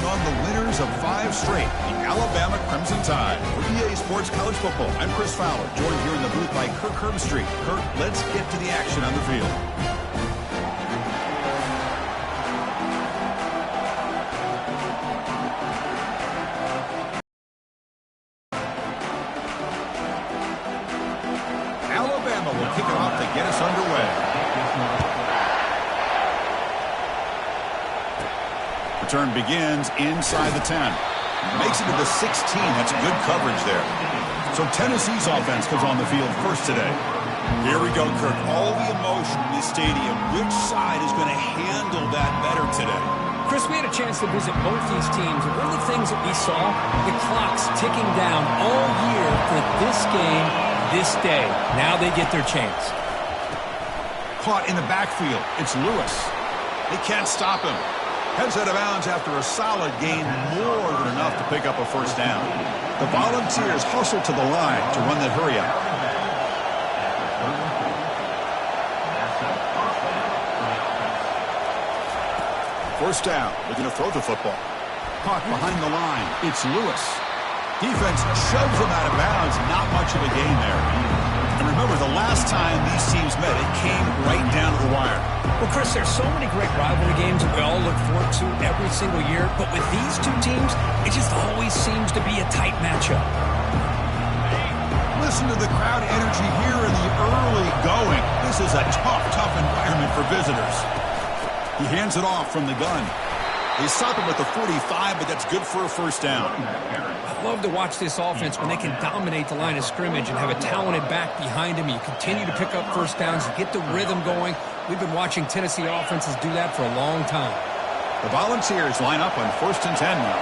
on the winners of 5 straight, the Alabama Crimson Tide. For EA Sports College Football, I'm Chris Fowler, joined here in the booth by Kirk Herbstreit. Kirk, let's get to the action on the field. Alabama will kick it off to get us underway. Return begins inside the 10. Makes it to the 16. That's good coverage there. So Tennessee's offense comes on the field first today. Here we go, Kirk. All the emotion in this stadium. Which side is going to handle that better today? Chris, we had a chance to visit both these teams, and one of the things that we saw, the clock's ticking down all year for this game, this day. Now they get their chance. Caught in the backfield. It's Lewis. They can't stop him. Heads out of bounds after a solid gain, more than enough to pick up a first down. The Volunteers hustle to the line to run that hurry up. First down, looking to throw the football. Caught behind the line. It's Lewis. Defense shoves him out of bounds. Not much of a gain there. And remember, the last time these teams met, it came right down to the wire. Well, Chris, there's so many great rivalry games that we all look forward to every single year. But with these two teams, it just always seems to be a tight matchup. Listen to the crowd energy here in the early going. This is a tough environment for visitors. He hands it off from the gun. They stop him at the 45, but that's good for a first down. I love to watch this offense when they can dominate the line of scrimmage and have a talented back behind him. You continue to pick up first downs, you get the rhythm going. We've been watching Tennessee offenses do that for a long time. The Volunteers line up on 1st and 10 now.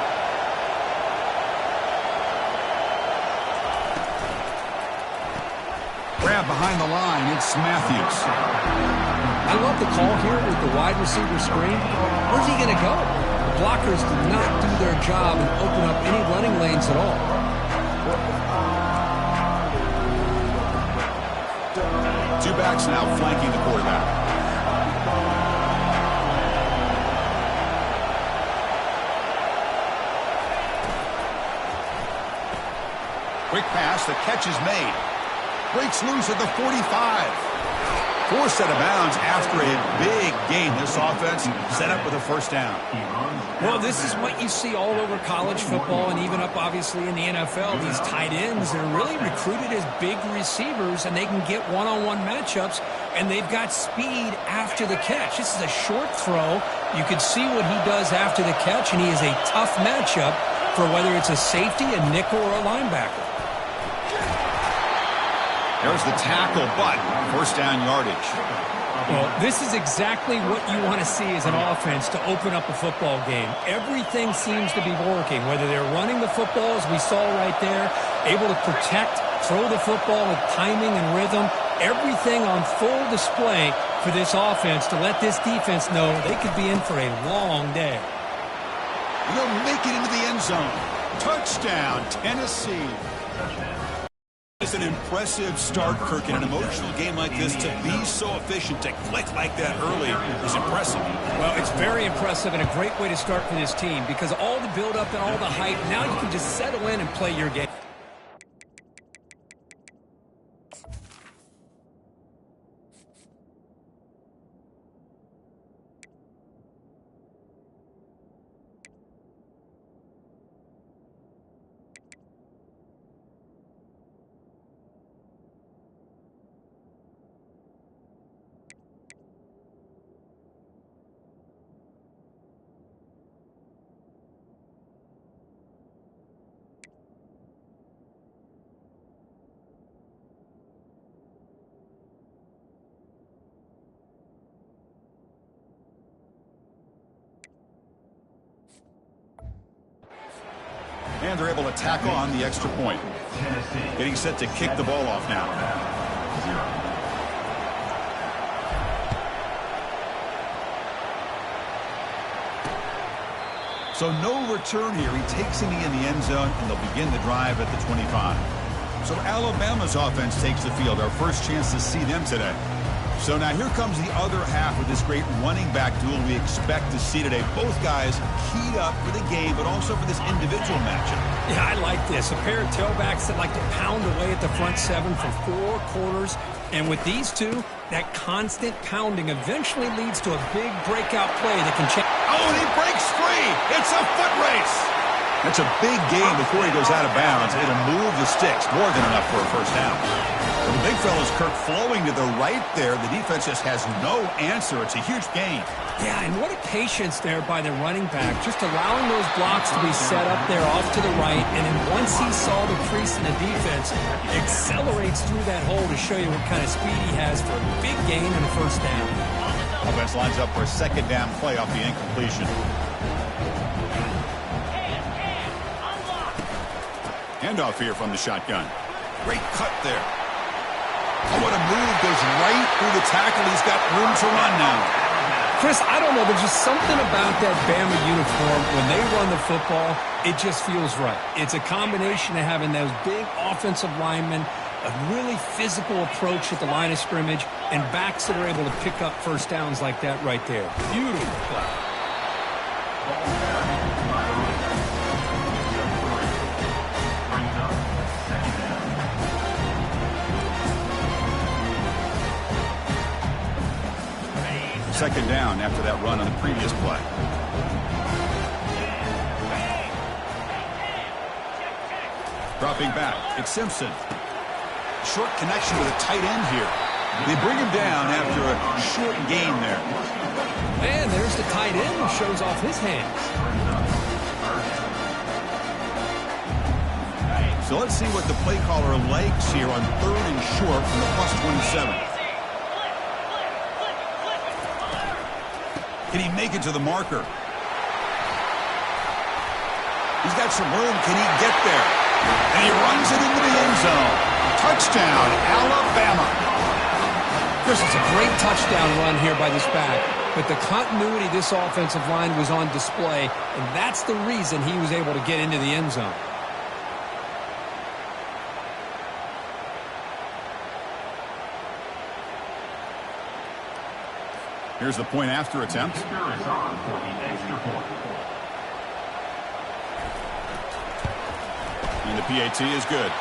Grab behind the line, it's Matthews. I love the call here with the wide receiver screen. Where's he going to go? The blockers did not do their job and open up any running lanes at all. Two backs now flanking the quarterback. Quick pass, the catch is made. Breaks loose at the 45. Forced out of bounds after a big gain. This offense set up with a first down. Well, this is what you see all over college football and even up, obviously, in the NFL. These tight ends, they're really recruited as big receivers, and they can get one-on-one matchups, and they've got speed after the catch. This is a short throw. You can see what he does after the catch, and he is a tough matchup for whether it's a safety, a nickel, or a linebacker. There's the tackle, but first down yardage. Well, this is exactly what you want to see as an offense to open up a football game. Everything seems to be working, whether they're running the football, as we saw right there, able to protect, throw the football with timing and rhythm, everything on full display for this offense to let this defense know they could be in for a long day. They'll make it into the end zone. Touchdown, Tennessee. It's an impressive start, Kirk, in an emotional game like this. To be so efficient, to click like that early is impressive. Well, it's very impressive and a great way to start for this team because all the build-up and all the hype, now you can just settle in and play your game. And they're able to tack on the extra point. Getting set to kick the ball off now. So no return here. He takes it in the end zone, and they'll begin the drive at the 25. So Alabama's offense takes the field. Our first chance to see them today. So now here comes the other half of this great running back duel we expect to see today. Both guys keyed up for the game, but also for this individual matchup. Yeah, I like this. A pair of tailbacks that like to pound away at the front seven for 4 quarters. And with these two, that constant pounding eventually leads to a big breakout play that can change. Oh, and he breaks free. It's a foot race. That's a big gain before he goes out of bounds. It'll move the sticks more than enough for a first down. Well, the big fella's Kirk flowing to the right there. The defense just has no answer. It's a huge gain. Yeah, and what a patience there by the running back, just allowing those blocks to be set up there off to the right, and then once he saw the crease in the defense, accelerates through that hole to show you what kind of speed he has for a big gain and a first down. Offense lines up for a second down play off the incompletion. Handoff here from the shotgun. Great cut there. Oh, what a move. Goes right through the tackle. He's got room to run now. Chris, I don't know. There's just something about that Bama uniform. When they run the football, it just feels right. It's a combination of having those big offensive linemen, a really physical approach at the line of scrimmage, and backs that are able to pick up first downs like that right there. Beautiful play. Second down after that run on the previous play. Dropping back, it's Simpson. Short connection with a tight end here. They bring him down after a short gain there. And there's the tight end who shows off his hands. So let's see what the play caller likes here on 3rd and short from the +27. Can he make it to the marker? He's got some room. Can he get there? And he runs it into the end zone. Touchdown, Alabama. Chris, it's a great touchdown run here by this back, but the continuity of this offensive line was on display, and that's the reason he was able to get into the end zone. Here's the point after attempt. And the PAT is good.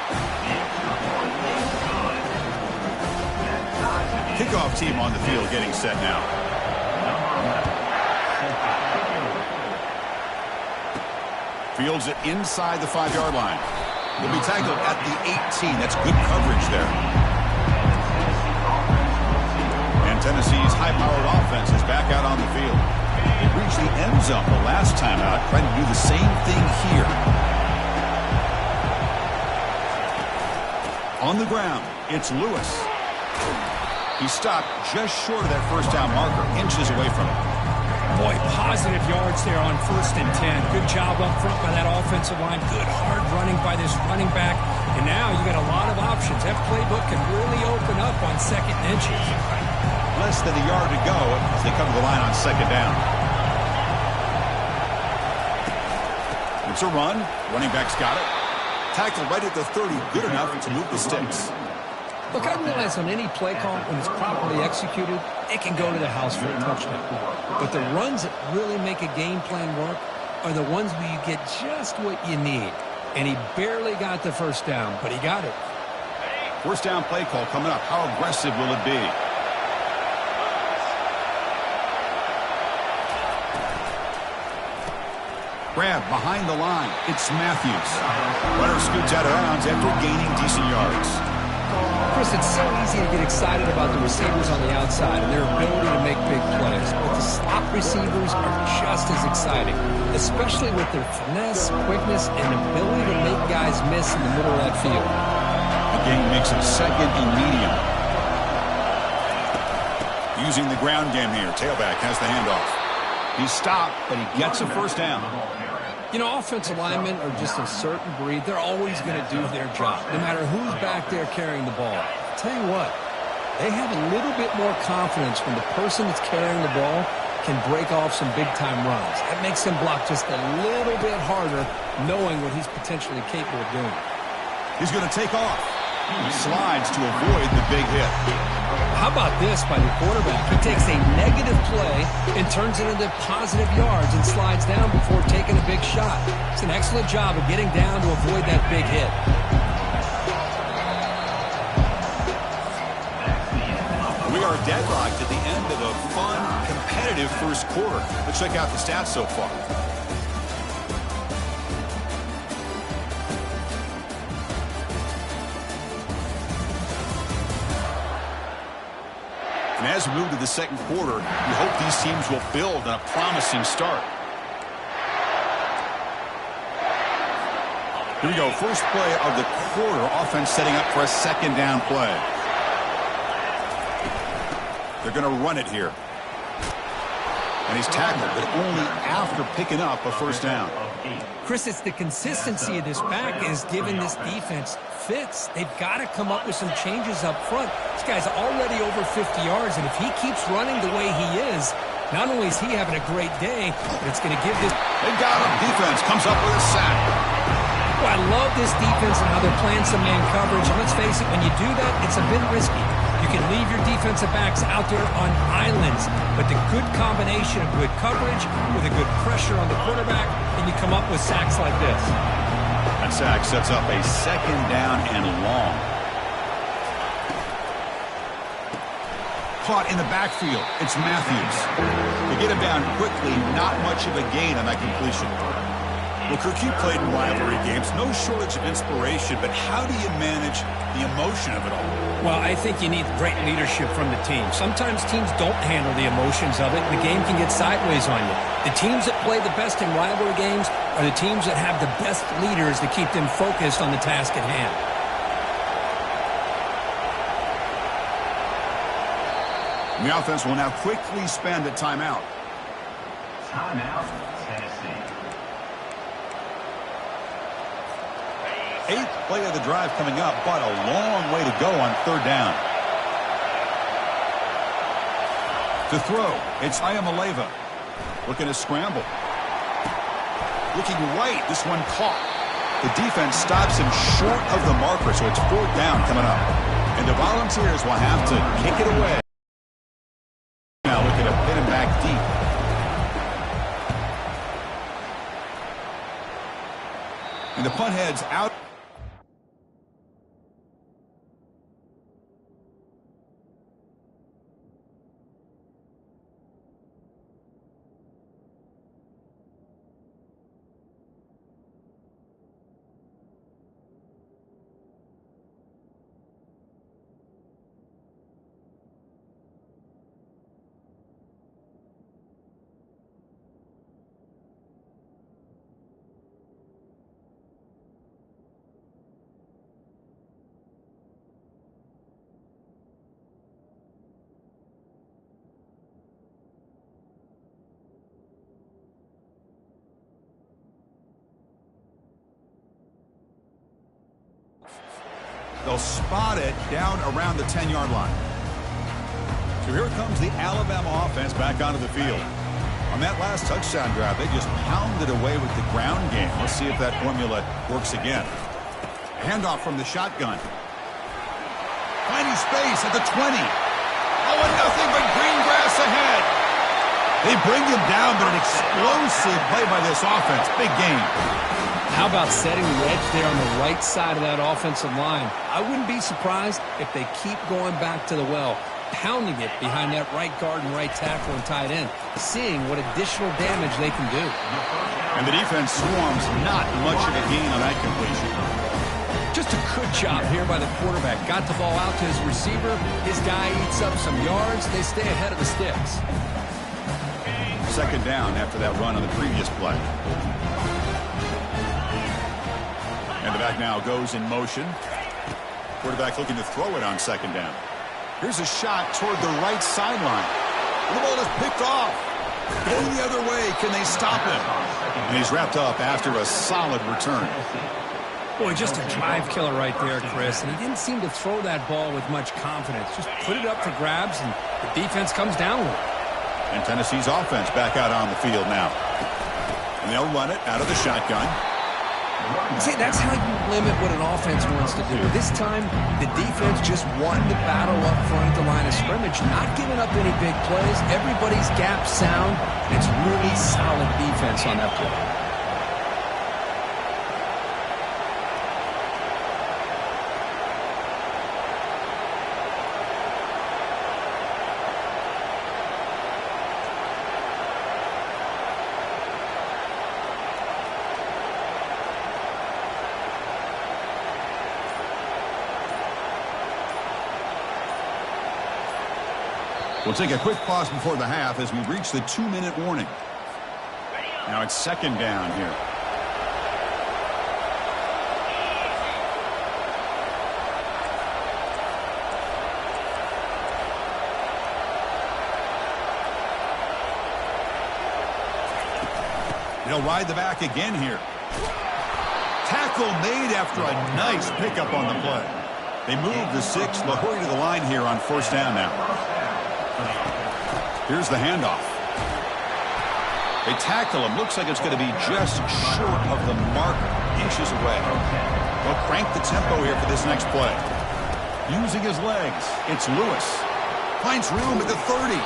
Kickoff team on the field getting set now. Fields it inside the 5-yard line. He'll be tackled at the 18. That's good coverage there. Tennessee's high-powered offense is back out on the field. They reached the end zone the last time out, trying to do the same thing here. On the ground, it's Lewis. He stopped just short of that first down marker, inches away from it. Boy, positive yards there on 1st and 10. Good job up front by that offensive line. Good hard running by this running back. And now you got a lot of options. That playbook can really open up on 2nd and inches. Less than a yard to go as they come to the line on 2nd down. It's a run. Running back's got it. Tackle right at the 30. Good enough to move the sticks. Look, I realize on any play call, when it's properly executed, it can go to the house for a touchdown. But the runs that really make a game plan work are the ones where you get just what you need. And he barely got the first down, but he got it. First down play call coming up. How aggressive will it be? Grab behind the line. It's Matthews. Runner scoots out of bounds after gaining decent yards. Chris, it's so easy to get excited about the receivers on the outside and their ability to make big plays. But the slot receivers are just as exciting, especially with their finesse, quickness, and ability to make guys miss in the middle of that field. The game makes it 2nd and medium. Using the ground game here. Tailback has the handoff. He stopped, but he gets a first down. You know, offensive linemen are just a certain breed. They're always going to do their job, no matter who's back there carrying the ball. I'll tell you what, they have a little bit more confidence when the person that's carrying the ball can break off some big-time runs. That makes him block just a little bit harder, knowing what he's potentially capable of doing. He's going to take off. Slides to avoid the big hit. How about this by the quarterback? He takes a negative play and turns it into positive yards and slides down before taking a big shot. It's an excellent job of getting down to avoid that big hit. We are deadlocked at the end of a fun, competitive first quarter. Let's check out the stats so far. And as we move to the second quarter, we hope these teams will build on a promising start. Here we go. First play of the quarter. Offense setting up for a second down play. They're going to run it here. And he's tackled, but only after picking up a first down. Chris, it's the consistency of this back is giving this defense fits. They've got to come up with some changes up front. This guy's already over 50 yards, and if he keeps running the way he is, not only is he having a great day, but it's going to give this... They got him. Defense comes up with a sack. Well, I love this defense and how they're playing some man coverage. And let's face it, when you do that, it's a bit risky. You can leave your defensive backs out there on islands, but the good combination of good coverage with a good pressure on the quarterback, and you come up with sacks like this. That sack sets up a second down and long. Caught in the backfield. It's Matthews. They get him down quickly. Not much of a gain on that completion. Well, Kirk, you played in rivalry games. No shortage of inspiration, but how do you manage the emotion of it all? Well, I think you need great leadership from the team. Sometimes teams don't handle the emotions of it. The game can get sideways on you. The teams that play the best in rivalry games are the teams that have the best leaders to keep them focused on the task at hand. The offense will now quickly spend a timeout. Timeout, Tennessee. Eighth play of the drive coming up, but a long way to go on third down. To throw, it's Ayamaleva. Looking to scramble. Looking right, this one caught. The defense stops him short of the marker, so it's fourth down coming up. And the Volunteers will have to kick it away. Now looking to pin him back deep. And the punt heads out. They'll spot it down around the 10-yard line. So here comes the Alabama offense back onto the field. On that last touchdown drive, they just pounded away with the ground game. Let's see if that formula works again. Handoff from the shotgun. Finding space at the 20. Oh, and nothing but green grass ahead. They bring him down, but an explosive play by this offense. Big game. How about setting the edge there on the right side of that offensive line? I wouldn't be surprised if they keep going back to the well, pounding it behind that right guard and right tackle and tight end, seeing what additional damage they can do. And the defense swarms, not much of a gain on that completion. Just a good job here by the quarterback. Got the ball out to his receiver. His guy eats up some yards. They stay ahead of the sticks. Second down after that run on the previous play. And the back now goes in motion. Quarterback looking to throw it on second down. Here's a shot toward the right sideline. The ball is picked off. Going the other way. Can they stop him? And he's wrapped up after a solid return. Boy, just a drive killer right there, Chris. And he didn't seem to throw that ball with much confidence. Just put it up for grabs, and the defense comes down with it. And Tennessee's offense back out on the field now. And they'll run it out of the shotgun. See, that's how you limit what an offense wants to do. This time, the defense just won the battle up front at the line of scrimmage, not giving up any big plays. Everybody's gap sound. It's really solid defense on that play. We'll take a quick pause before the half as we reach the 2-minute warning. Now it's second down here. They'll ride the back again here. Tackle made after a nice pickup on the play. They move the 6. They'll hurry to the line here on first down now. Here's the handoff. They tackle him. Looks like it's going to be just short of the mark, inches away. They'll crank the tempo here for this next play. Using his legs, it's Lewis. Finds room at the 30.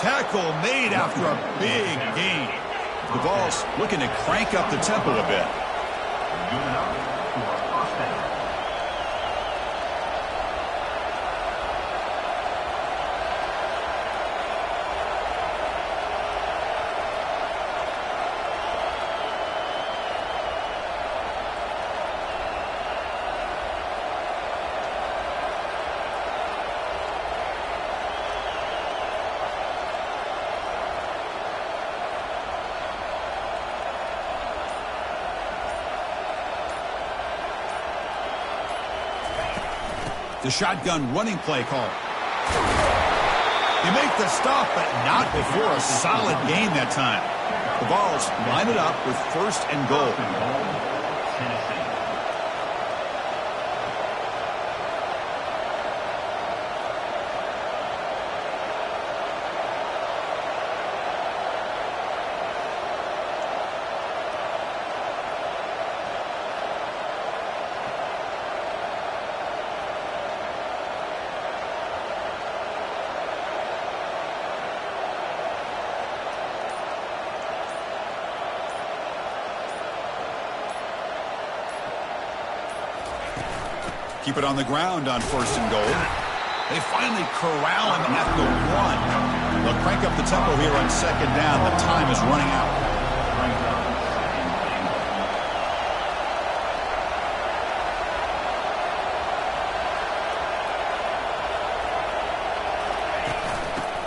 Tackle made after a big gain. The Vols looking to crank up the tempo a bit. The shotgun running play call. You make the stop, but not before a solid gain that time. The Vols line it up with first and goal. Keep it on the ground on first and goal. They finally corral him at the 1. They'll crank up the tempo here on second down. The time is running out.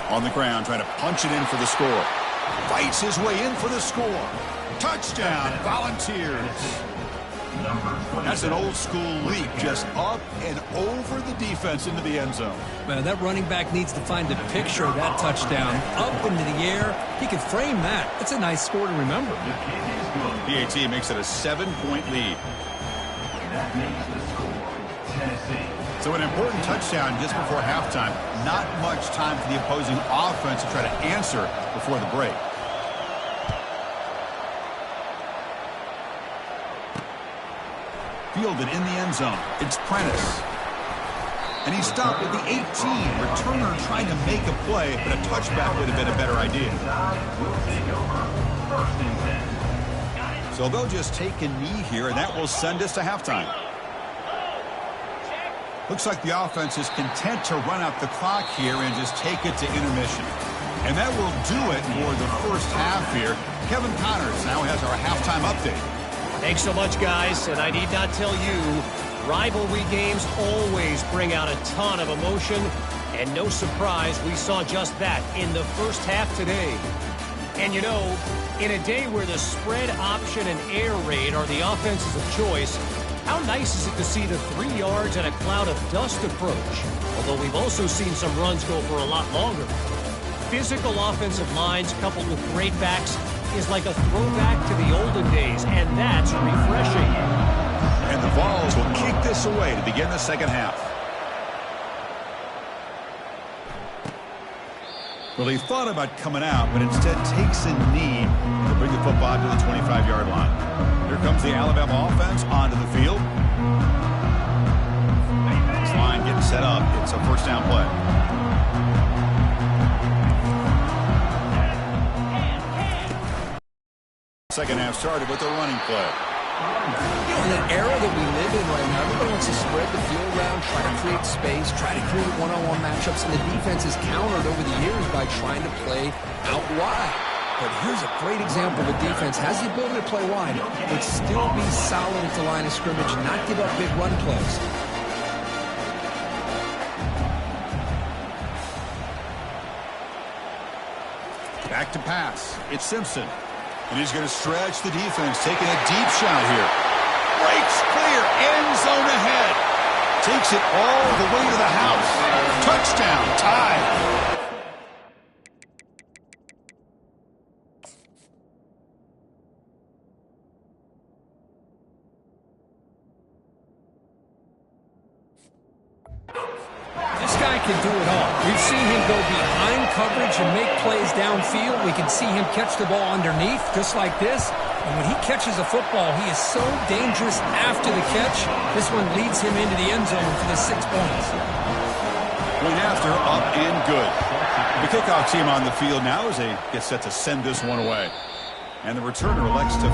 On the ground, trying to punch it in for the score. Fights his way in for the score. Touchdown, Volunteers. That's an old-school leap, just up and over the defense into the end zone. Man, that running back needs to find a picture of that touchdown. Up into the air. He can frame that. It's a nice score to remember. PAT makes it a 7-point lead. That makes the score Tennessee. So an important touchdown just before halftime. Not much time for the opposing offense to try to answer before the break. Fielded in the end zone. It's Prentice. And he stopped at the 18. Returner trying to make a play, but a touchback would have been a better idea. So they'll just take a knee here, and that will send us to halftime. Looks like the offense is content to run out the clock here and just take it to intermission. And that will do it for the first half here. Kevin Connors now has our halftime update. Thanks so much, guys. And I need not tell you, rivalry games always bring out a ton of emotion. And no surprise, we saw just that in the first half today. And you know, in a day where the spread option and air raid are the offenses of choice, how nice is it to see the 3 yards and a cloud of dust approach? Although we've also seen some runs go for a lot longer. Physical offensive lines coupled with great backs is like a throwback to the olden days, and that's refreshing. And the Vols will kick this away to begin the second half. Well, he thought about coming out, but instead takes a knee to bring the football to the 25-yard line. Here comes the Alabama offense onto the field. This line getting set up. It's a first down play. Second half started with a running play. In an era that we live in right now, everybody wants to spread the field around, try to create space, try to create one-on-one matchups, and the defense has countered over the years by trying to play out wide. But here's a great example of a defense has the ability to play wide, but still be solid at the line of scrimmage, not give up big run plays. Back to pass. It's Simpson. And he's going to stretch the defense, taking a deep shot here. Breaks clear, end zone ahead. Takes it all the way to the house. Touchdown, tied. Can do it all. We've seen him go behind coverage and make plays downfield. We can see him catch the ball underneath just like this. And when he catches a football, he is so dangerous after the catch. This one leads him into the end zone for the 6 points. Point after, up and good. The kickoff team on the field now as they get set to send this one away. And the returner elects to...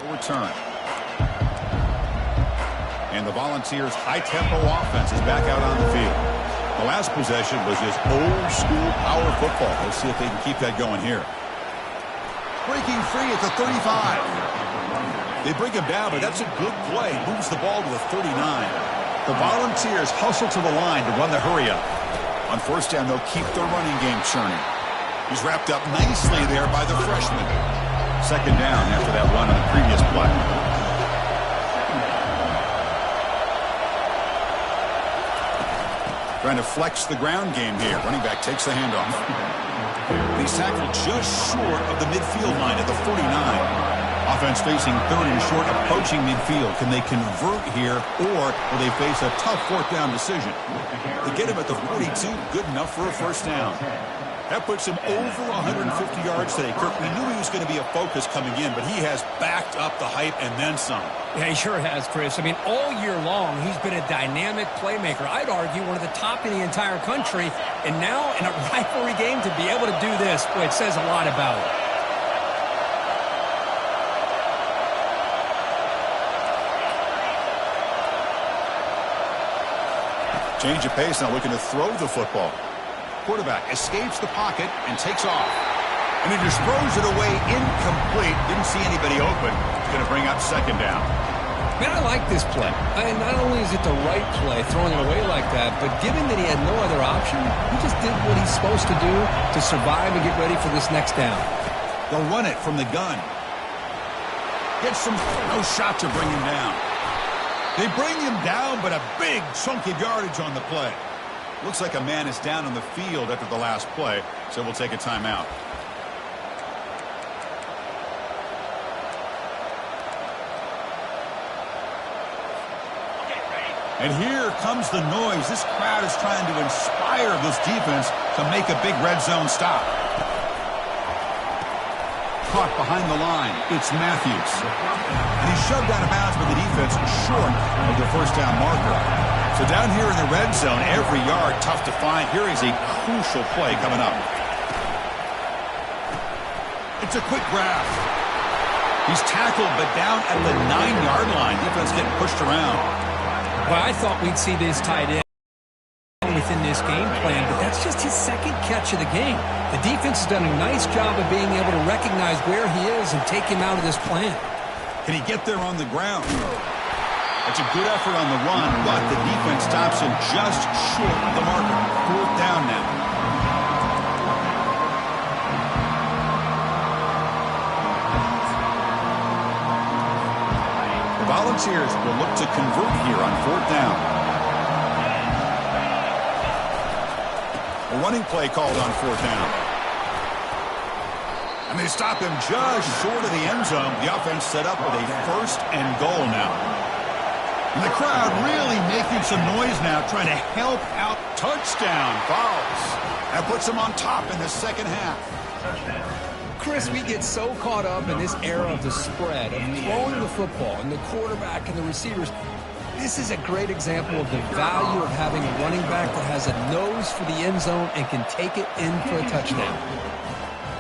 return. And the Volunteers' high-tempo offense is back out on the field. The last possession was just old-school power football. Let's see if they can keep that going here. Breaking free at the 35. They bring him down, but that's a good play. Moves the ball to the 39. The Volunteers hustle to the line to run the hurry-up. On first down, they'll keep their running game churning. He's wrapped up nicely there by the freshman. Second down after that run on the previous play. Trying to flex the ground game here. Running back takes the handoff. He's tackled just short of the midfield line at the 49. Offense facing third and short, approaching midfield. Can they convert here, or will they face a tough fourth down decision? They get him at the 42, good enough for a first down. That puts him over 150 yards today. Kirk, we knew he was going to be a focus coming in, but he has backed up the hype and then some. Yeah, he sure has, Chris. I mean, all year long, he's been a dynamic playmaker. I'd argue one of the top in the entire country. And now, in a rivalry game, to be able to do this, boy, it says a lot about it. Change of pace, now looking to throw the football. Quarterback escapes the pocket and takes off. And he just throws it away incomplete. Didn't see anybody open. It's going to bring up second down. Man, I like this play. Not only is it the right play, throwing it away like that, but given that he had no other option, he just did what he's supposed to do to survive and get ready for this next down. They'll run it from the gun. Gets some, no shot to bring him down. They bring him down, but a big chunk of yardage on the play. Looks like a man is down on the field after the last play, so we'll take a timeout. And here comes the noise. This crowd is trying to inspire this defense to make a big red zone stop. Caught behind the line. It's Matthews. And he's shoved out of bounds by the defense short of the first down marker. So down here in the red zone, every yard tough to find. Here is a crucial play coming up. It's a quick grab. He's tackled, but down at the 9-yard line. Defense getting pushed around. Well, I thought we'd see this tight end within this game plan, but that's just his second catch of the game. The defense has done a nice job of being able to recognize where he is and take him out of this plan. Can he get there on the ground? That's a good effort on the run, but the defense stops him just short of the marker. Fourth down now. Volunteers will look to convert here on 4th down. A running play called on 4th down. And they stop him just short of the end zone. The offense set up with a 1st and goal now. And the crowd really making some noise now, trying to help out. Touchdown Vols. That puts them on top in the second half. Chris, we get so caught up in this era of the spread, of throwing the football, and the quarterback and the receivers. This is a great example of the value of having a running back that has a nose for the end zone and can take it in for a touchdown.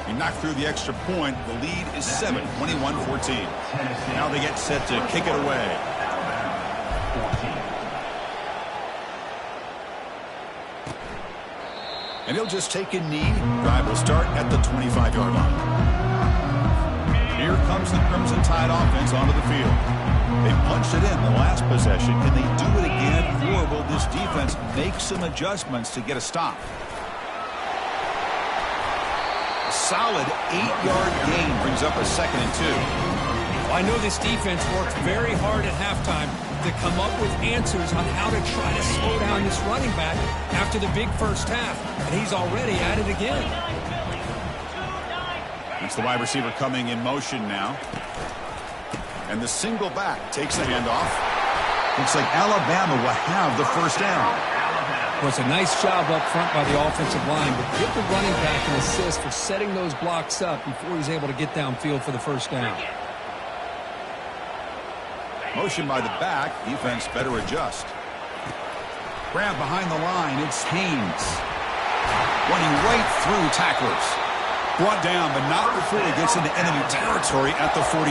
He knocked through the extra point. The lead is 7, 21-14. Now they get set to kick it away. And he'll just take a knee. Drive will start at the 25-yard line. Here comes the Crimson Tide offense onto the field. They punched it in the last possession. Can they do it again, or will this defense make some adjustments to get a stop? A solid 8-yard gain brings up a 2nd and 2. I know this defense worked very hard at halftime to come up with answers on how to try to slow down this running back after the big first half, and he's already at it again. It's the wide receiver coming in motion now. And the single back takes the handoff. Looks like Alabama will have the 1st down. Well, it's a nice job up front by the offensive line, but give the running back an assist for setting those blocks up before he's able to get downfield for the 1st down. Motion by the back. Defense better adjust. Grab behind the line. It's Haynes. Running right through tacklers. Brought down, but not before he gets into enemy territory at the 49.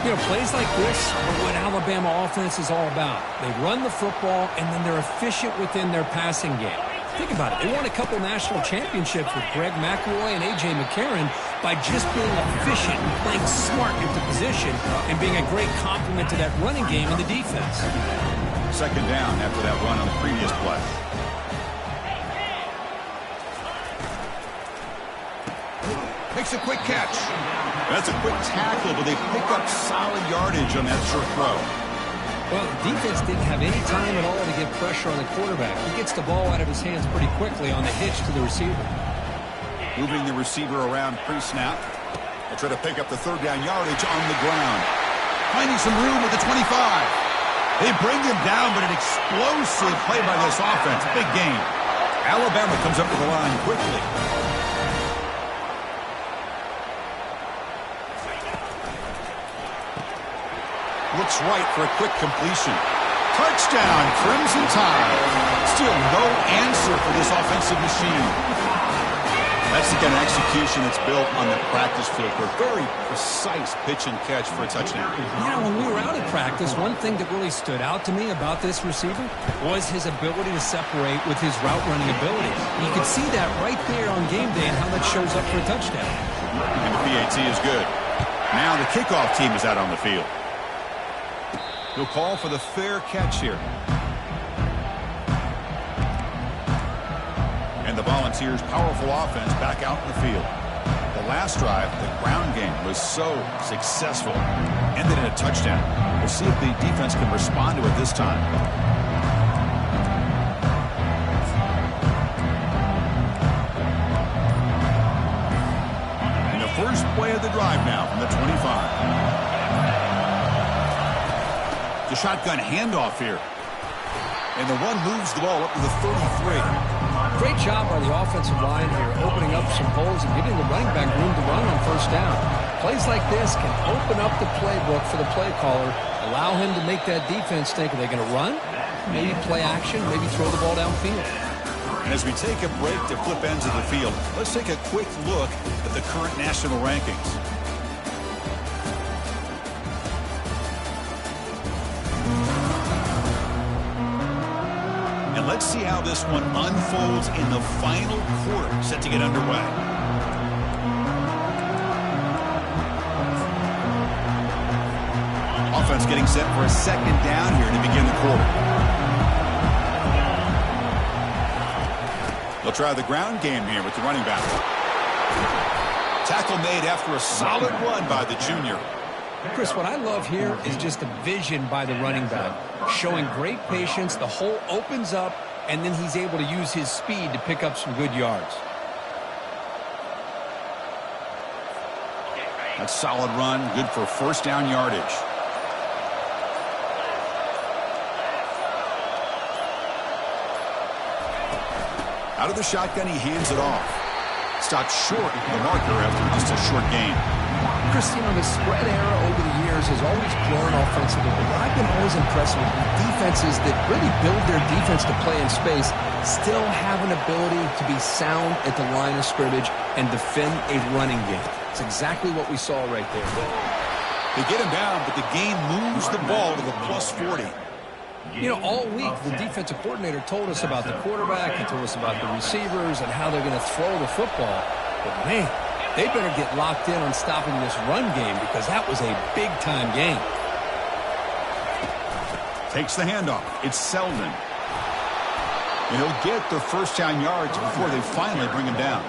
You know, plays like this are what Alabama offense is all about. They run the football, and then they're efficient within their passing game. Think about it. They won a couple national championships with Greg McElroy and A.J. McCarron by just being efficient and playing smart into position and being a great complement to that running game and the defense. 2nd down after that run on the previous play. Makes a quick catch. That's a quick tackle, but they pick up solid yardage on that short throw. Well, the defense didn't have any time at all to get pressure on the quarterback. He gets the ball out of his hands pretty quickly on the hitch to the receiver. Moving the receiver around pre-snap. They try to pick up the 3rd down yardage on the ground. Finding some room at the 25. They bring him down, but an explosive play by this offense. Big gain. Alabama comes up to the line quickly. Looks right for a quick completion. Touchdown, Crimson Tide. Still no answer for this offensive machine. That's the kind of execution that's built on the practice field for a very precise pitch and catch for a touchdown. You know, when we were out at practice, one thing that really stood out to me about this receiver was his ability to separate with his route running ability. You could see that right there on game day and how that shows up for a touchdown. And the PAT is good. Now the kickoff team is out on the field. He'll call for the fair catch here. And the Volunteers' powerful offense back out in the field. The last drive, the ground game, was so successful. Ended in a touchdown. We'll see if the defense can respond to it this time. And the first play of the drive now from the 25. The shotgun handoff here. And the run moves the ball up to the 33. Great job by the offensive line here, opening up some holes and giving the running back room to run on 1st down. Plays like this can open up the playbook for the play caller, allow him to make that defense think, are they going to run? Maybe play action, maybe throw the ball downfield. And as we take a break to flip ends of the field, let's take a quick look at the current national rankings. Let's see how this one unfolds in the final quarter, set to get underway. Offense getting set for a 2nd down here to begin the quarter. They'll try the ground game here with the running back. Tackle made after a solid run by the junior. Chris, what I love here is just the vision by the running back, showing great patience. The hole opens up, and then he's able to use his speed to pick up some good yards. That's solid run, good for first down yardage. Out of the shotgun, he hands it off. Stopped short of the marker after just a short gain. Chris, the spread era over the years has always grown offensively, but what I've been always impressed with defenses that really build their defense to play in space still have an ability to be sound at the line of scrimmage and defend a running game. It's exactly what we saw right there. They get him down, but the game moves the ball to the plus 40. All week, the defensive coordinator told us about the quarterback. He told us about the receivers and how they're going to throw the football. But, man, they better get locked in on stopping this run game because that was a big-time game. Takes the handoff. It's Selden. And he'll get the first down yards before they finally bring him down.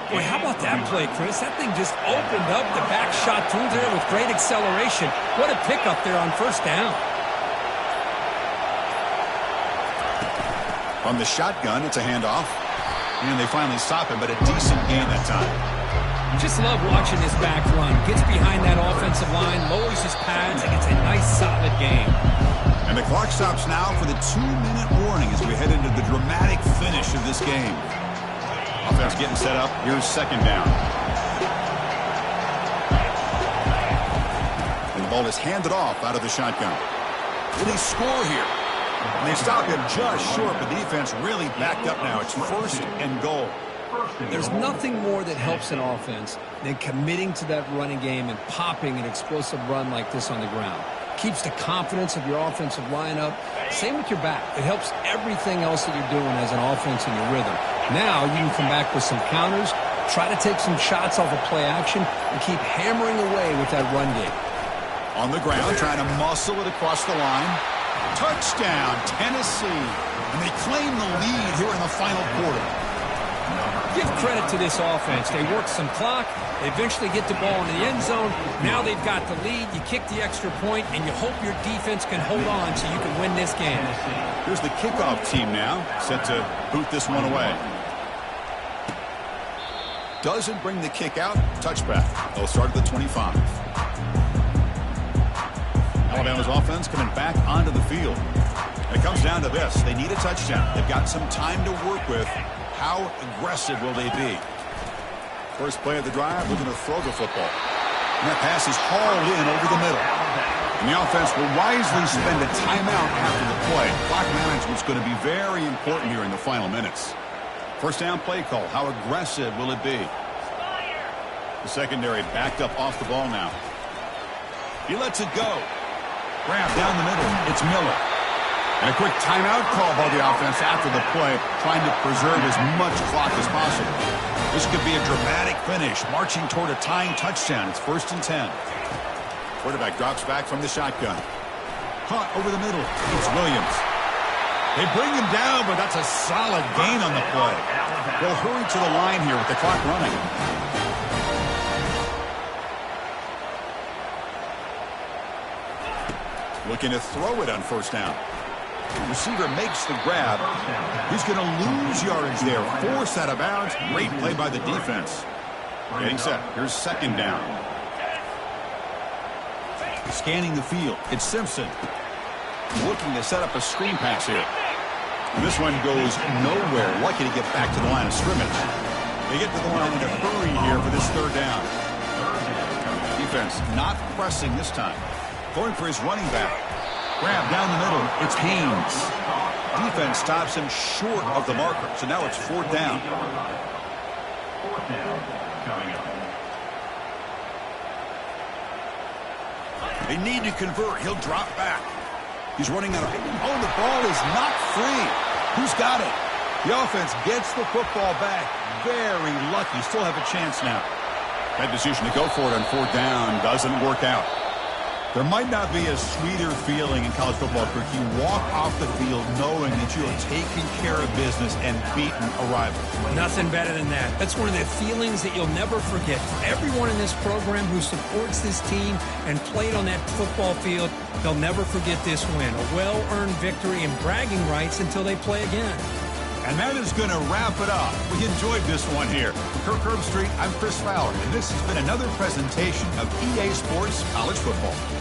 Boy, how about that play, Chris? That thing just opened up. The back shot through there with great acceleration. What a pickup there on first down. On the shotgun, it's a handoff. And they finally stop him, but a decent gain that time. Just love watching this back run. Gets behind that offensive line, lowers his pads, and gets a nice, solid game. And the clock stops now for the 2-minute warning as we head into the dramatic finish of this game. Offense getting set up. Here's second down. And the ball is handed off out of the shotgun. Will he score here? And they stop him just short. The defense really backed up now. It's first and goal. There's nothing more that helps an offense than committing to that running game and popping an explosive run like this on the ground. Keeps the confidence of your offensive lineup. Same with your back. It helps everything else that you're doing as an offense in your rhythm. Now you can come back with some counters, try to take some shots off of play action, and keep hammering away with that run game. On the ground, trying to muscle it across the line. Touchdown, Tennessee. And they claim the lead here in the final quarter. Give credit to this offense. They work some clock. They eventually get the ball in the end zone. Now they've got the lead. You kick the extra point, and you hope your defense can hold on so you can win this game. Here's the kickoff team now, set to boot this one away. Doesn't bring the kick out. Touchback. They'll start at the 25. Alabama's offense coming back onto the field. And it comes down to this. They need a touchdown. They've got some time to work with. How aggressive will they be? First play of the drive, looking to throw the football. And that pass is hauled in over the middle. And the offense will wisely spend a timeout after the play. Clock management's going to be very important here in the final minutes. First down play call. How aggressive will it be? The secondary backed up off the ball now. He lets it go. Grab down the middle. It's Miller. And a quick timeout call by the offense after the play, trying to preserve as much clock as possible. This could be a dramatic finish, marching toward a tying touchdown. It's 1st and 10. Quarterback drops back from the shotgun. Hunt over the middle. It's Williams. They bring him down, but that's a solid gain on the play. They'll hurry to the line here with the clock running. Looking to throw it on first down. Receiver makes the grab. He's going to lose yardage there. Forced out of bounds. Great play by the defense. Getting set. Here's second down. Scanning the field. It's Simpson. Looking to set up a screen pass here. And this one goes nowhere. Lucky to get back to the line of scrimmage. They get to the line in a hurry here for this third down. Defense not pressing this time. Going for his running back. Grab down the middle. It's Haynes. Defense stops him short of the marker. So now it's fourth down. Fourth down coming up. They need to convert. He'll drop back. He's running out of... Oh, the ball is not free. Who's got it? The offense gets the football back. Very lucky. Still have a chance now. That decision to go for it on fourth down doesn't work out. There might not be a sweeter feeling in college football, Kirk. You walk off the field knowing that you have taken care of business and beaten a rival. Nothing better than that. That's one of the feelings that you'll never forget. For everyone in this program who supports this team and played on that football field, they'll never forget this win. A well-earned victory and bragging rights until they play again. And that is going to wrap it up. We enjoyed this one here. For Kirk Herbstreit, I'm Chris Fowler, and this has been another presentation of EA Sports College Football.